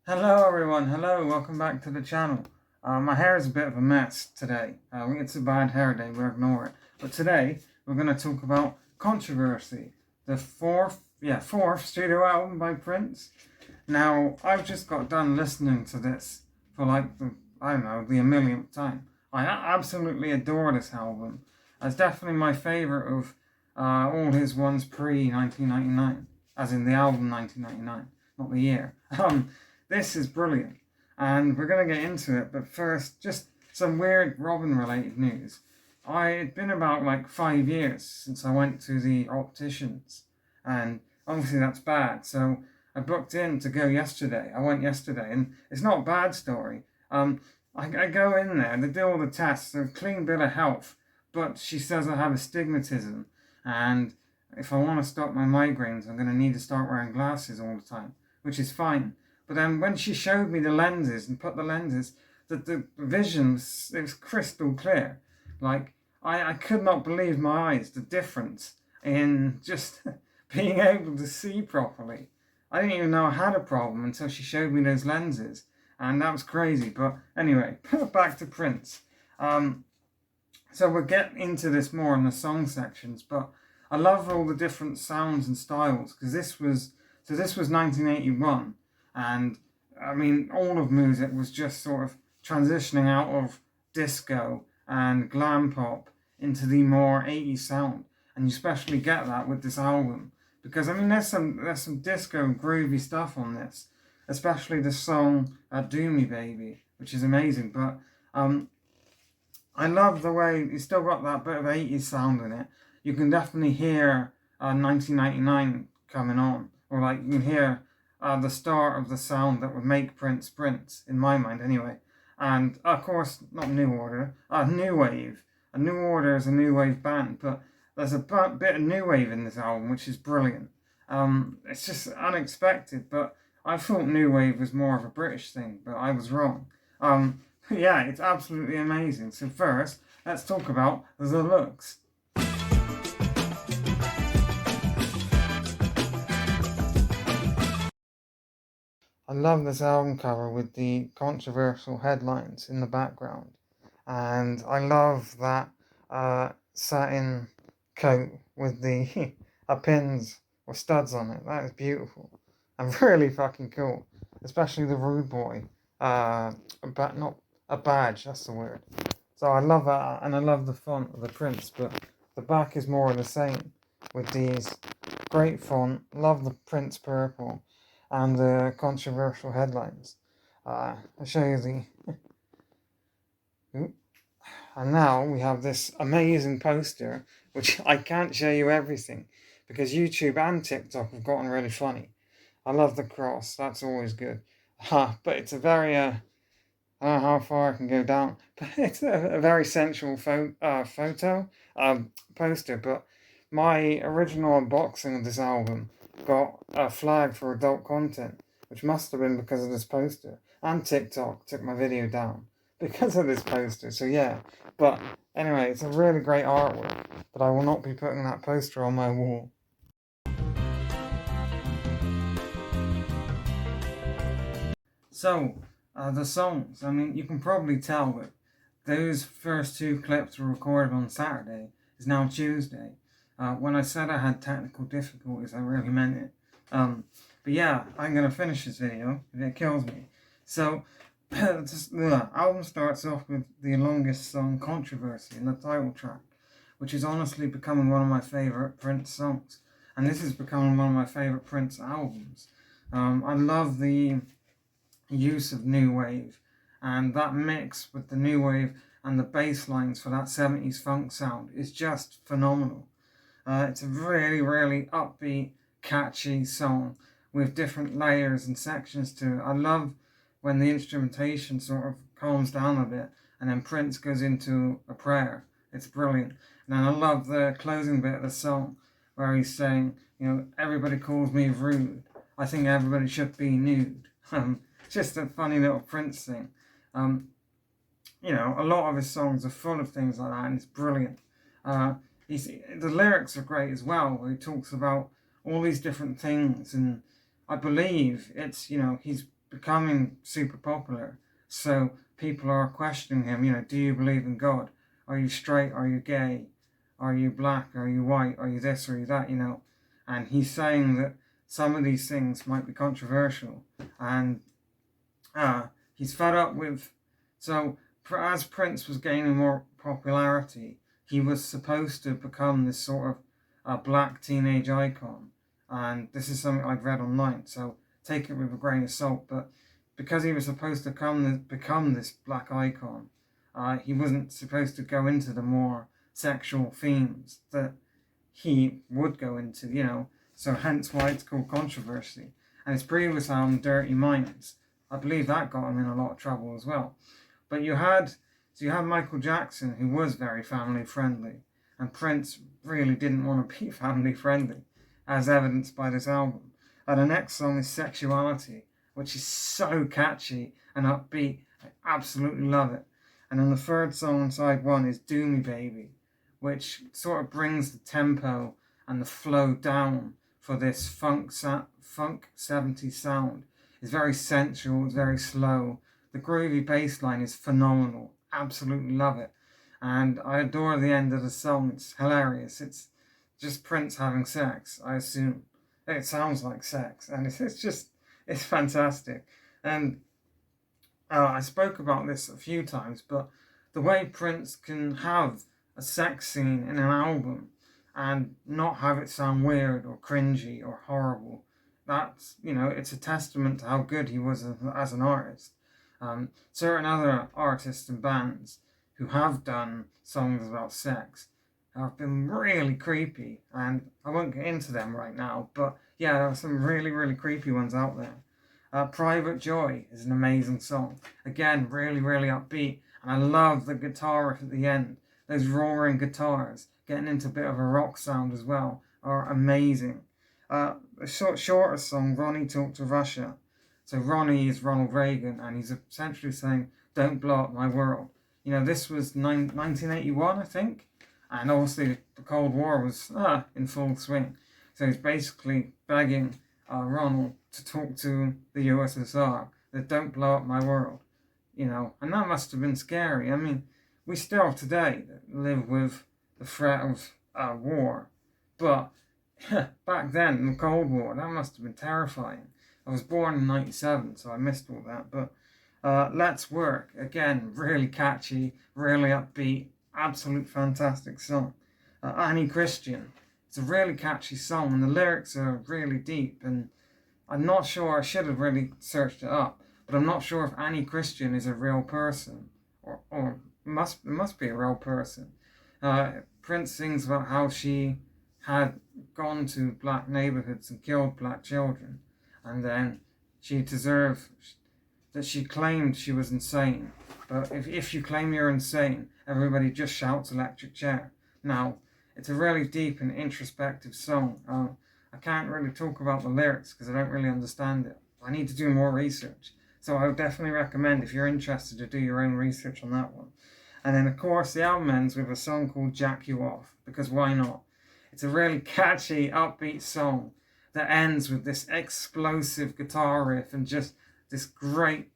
Hello everyone, hello, welcome back to the channel. My hair is a bit of a mess today. It's a bad hair day, we'll ignore it. But today, we're going to talk about Controversy, the fourth studio album by Prince. Now, I've just got done listening to this for the millionth time. I absolutely adore this album. It's definitely my favourite of all his ones pre-1999, as in the album 1999, not the year. This is brilliant, and we're going to get into it, but first, just some weird Robin-related news. It's been about 5 years since I went to the opticians, and obviously that's bad, so I booked in to go yesterday. I went yesterday, and it's not a bad story. I go in there, they do all the tests, a clean bill of health, but she says I have astigmatism, and if I want to stop my migraines, I'm going to need to start wearing glasses all the time, which is fine. But then when she showed me the lenses and put the lenses, the vision, it was crystal clear. I could not believe my eyes, the difference in just being able to see properly. I didn't even know I had a problem until she showed me those lenses, and that was crazy. But anyway, back to Prince. So we'll get into this more in the song sections, but I love all the different sounds and styles, because this was 1981, and I mean all of music was just sort of transitioning out of disco and glam pop into the more 80s sound, and you especially get that with this album, because I mean there's some disco groovy stuff on this, especially the song "Do Me Baby," which is amazing. But I love the way it's still got that bit of 80s sound in it. You can definitely hear 1999 coming on, or you can hear the start of the sound that would make Prince Prince, in my mind anyway. And of course, not New Order, New Wave. A New Order is a new wave band, but there's a bit of new wave in this album, which is brilliant. It's just unexpected, but I thought new wave was more of a British thing, but I was wrong. Yeah, it's absolutely amazing. So first, let's talk about the looks. I love this album cover with the controversial headlines in the background, and I love that satin coat with the pins or studs on it. That is beautiful and really fucking cool, especially the rude boy. But not a badge. That's the word. So I love that, and I love the font of the Prince, but the back is more of the same with these great font. Love the Prince purple and the controversial headlines. I'll show you the. And now we have this amazing poster, which I can't show you everything because YouTube and TikTok have gotten really funny. I love the cross, that's always good. But it's a very, I don't know how far I can go down, but it's a very sensual photo, poster. But my original unboxing of this album got a flag for adult content, which must have been because of this poster. And TikTok took my video down because of this poster. So yeah, but anyway, it's a really great artwork, but I will not be putting that poster on my wall. So, the songs, I mean, you can probably tell that those first two clips were recorded on Saturday. It's now Tuesday. When I said I had technical difficulties, I really meant it. But yeah, I'm going to finish this video if it kills me. So, the album starts off with the longest song, Controversy, in the title track, which is honestly becoming one of my favourite Prince songs. And this is becoming one of my favourite Prince albums. I love the use of new wave, and that mix with the new wave and the bass lines for that 70s funk sound is just phenomenal. It's a really, really upbeat, catchy song with different layers and sections to it. I love when the instrumentation sort of calms down a bit and then Prince goes into a prayer. It's brilliant. And then I love the closing bit of the song where he's saying, everybody calls me rude. I think everybody should be nude. Just a funny little Prince thing. A lot of his songs are full of things like that, and it's brilliant. The lyrics are great as well, where he talks about all these different things, and I believe it's, he's becoming super popular. So people are questioning him, do you believe in God? Are you straight? Are you gay? Are you black? Are you white? Are you this? Are you that? And he's saying that some of these things might be controversial, and he's fed up with. So as Prince was gaining more popularity, he was supposed to become this sort of black teenage icon, and this is something I've read online, so take it with a grain of salt. But because he was supposed to become this black icon, he wasn't supposed to go into the more sexual themes that he would go into, so hence why it's called Controversy. And his previous album, Dirty Minds, I believe that got him in a lot of trouble as well. But you had Michael Jackson, who was very family friendly, and Prince really didn't want to be family friendly, as evidenced by this album. And the next song is Sexuality, which is so catchy and upbeat. I absolutely love it. And then the third song on side one is Do Me Baby, which sort of brings the tempo and the flow down for this funk 70s sound. It's very sensual, it's very slow. The groovy bass line is phenomenal. Absolutely love it. And I adore the end of the song. It's hilarious. It's just Prince having sex, I assume. It sounds like sex, and it's fantastic. And I spoke about this a few times, but the way Prince can have a sex scene in an album and not have it sound weird or cringy or horrible, that's, it's a testament to how good he was as an artist. Certain other artists and bands who have done songs about sex have been really creepy, and I won't get into them right now, but yeah, there are some really, really creepy ones out there. Private Joy is an amazing song. Again, really, really upbeat, and I love the guitar riff at the end. Those roaring guitars, getting into a bit of a rock sound as well, are amazing. The shorter song, Ronnie Talk to Russia. So Ronnie is Ronald Reagan, and he's essentially saying, don't blow up my world. This was 1981, I think, and obviously the Cold War was in full swing. So he's basically begging Ronald to talk to the USSR, that don't blow up my world, and that must have been scary. I mean, we still today live with the threat of war, but back then, in the Cold War, that must have been terrifying. I was born in 97, so I missed all that, but Let's Work, again, really catchy, really upbeat, absolute fantastic song. Annie Christian, it's a really catchy song, and the lyrics are really deep, and I'm not sure, I should have really searched it up, but I'm not sure if Annie Christian is a real person, or must be a real person. Prince sings about how she had gone to black neighborhoods and killed black children, and then she claimed she was insane. But if you claim you're insane, everybody just shouts electric chair. Now, it's a really deep and introspective song. I can't really talk about the lyrics because I don't really understand it. I need to do more research. So I would definitely recommend, if you're interested, to do your own research on that one. And then, of course, the album ends with a song called Jack You Off, because why not? It's a really catchy, upbeat song that ends with this explosive guitar riff and just this great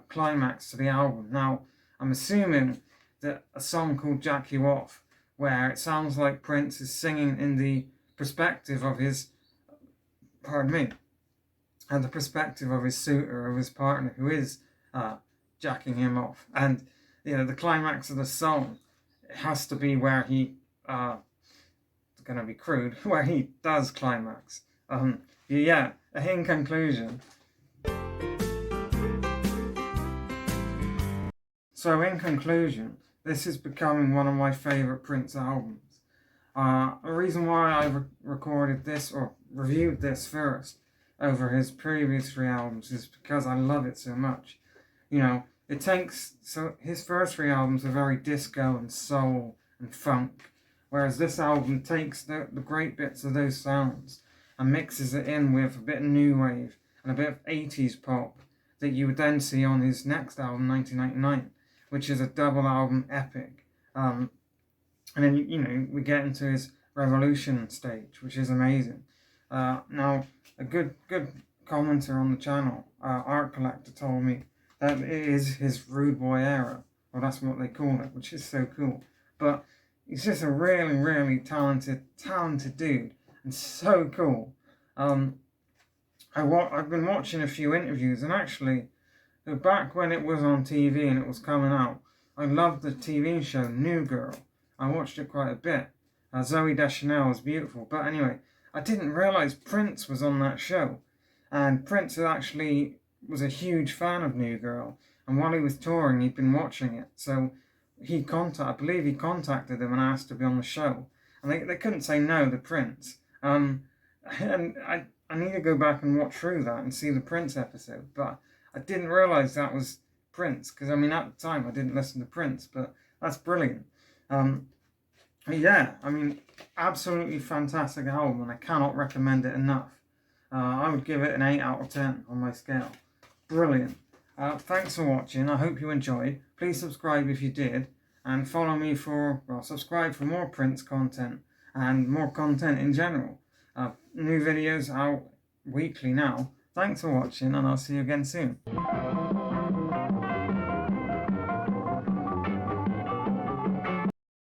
climax to the album. Now, I'm assuming that a song called Jack You Off, where it sounds like Prince is singing in the perspective of his, and the perspective of his suitor, of his partner, who is jacking him off. And, the climax of the song, it has to be where he, it's going to be crude, where he does climax. In conclusion. So in conclusion, this is becoming one of my favourite Prince albums. The reason why I recorded this, or reviewed this first, over his previous 3 albums is because I love it so much. His first 3 albums are very disco and soul and funk, whereas this album takes the great bits of those sounds and mixes it in with a bit of new wave and a bit of 80s pop that you would then see on his next album, 1999, which is a double album epic. And then, we get into his Revolution stage, which is amazing. Now, a good commenter on the channel, Art Collector, told me that it is his Rude Boy era. Well, that's what they call it, which is so cool. But he's just a really, really talented dude, and so cool. I've been watching a few interviews, and actually, back when it was on TV and it was coming out, I loved the TV show New Girl. I watched it quite a bit. Zooey Deschanel was beautiful. But anyway, I didn't realise Prince was on that show. And Prince actually was a huge fan of New Girl. And while he was touring, he'd been watching it. So I believe he contacted him and asked to be on the show. And they couldn't say no to Prince. And I need to go back and watch through that and see the Prince episode. But I didn't realise that was Prince. Because, I mean, at the time, I didn't listen to Prince. But that's brilliant. Yeah, I mean, absolutely fantastic album, and I cannot recommend it enough. I would give it an 8 out of 10 on my scale. Brilliant. Thanks for watching. I hope you enjoyed. Please subscribe if you did, and follow me subscribe for more Prince content and more content in general. New videos out weekly now. Thanks for watching, and I'll see you again soon.